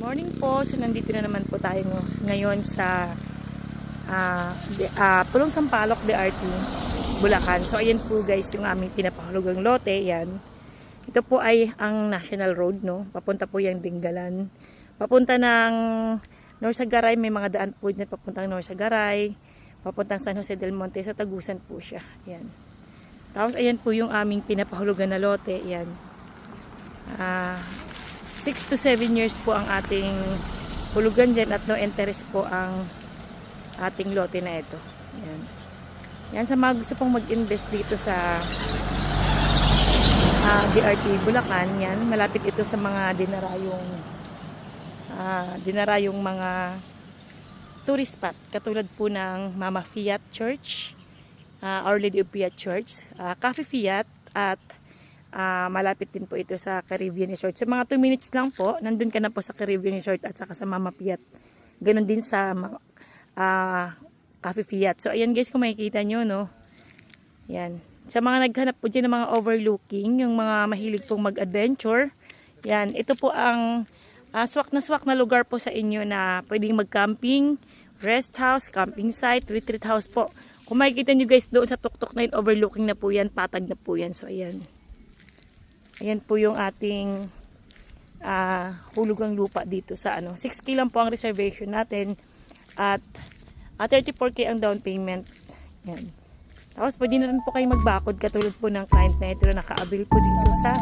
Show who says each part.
Speaker 1: Morning po. So nandito na naman po tayo ngayon sa Pulong Sampaloc DRT Bulacan. So ayan po guys yung aming pinapahulugang lote. Yan. Ito po ay ang National Road, no. Papunta po yung Dingalan. Papunta ng Norsagaray, may mga daan po dyan papuntang Norsagaray. Papuntang San Jose del Monte, sa Tagusan po siya. Yan. Tapos ayan po yung aming pinapahulugan na lote. Yan. 6 to 7 years po ang ating hulugan dyan at no interest po ang ating lote na ito. Yan. Yan, sa mga gusto pong mag-invest dito sa DRT Bulacan, yan, malapit ito sa mga dinarayong mga tourist spot, katulad po ng Mama Fiat Church, Our Lady of Fiat Church, Cafe Fiat, at malapit din po ito sa Caribbean Resort. So mga 2 minutes lang po, nandun ka na po sa Caribbean Resort at saka sa Mama Fiat. Ganon din sa Cafe Fiat. So ayan guys, kung makikita nyo, no. Yan. Sa mga naghanap po dyan ng mga overlooking, yung mga mahilig pong mag-adventure, yan, ito po ang swak na lugar po sa inyo na pwedeng mag-camping, rest house, camping site, retreat house po. Kung makikita nyo guys doon sa tuktok na yun, overlooking na po yan, patag na po yan. So ayan. Ayan po yung ating hulugang lupa dito sa 6K lang po ang reservation natin at 34K ang down payment. Yan. Tapos pwede na rin po kayo magbakod katulad po ng client na ito na naka-avail po dito sa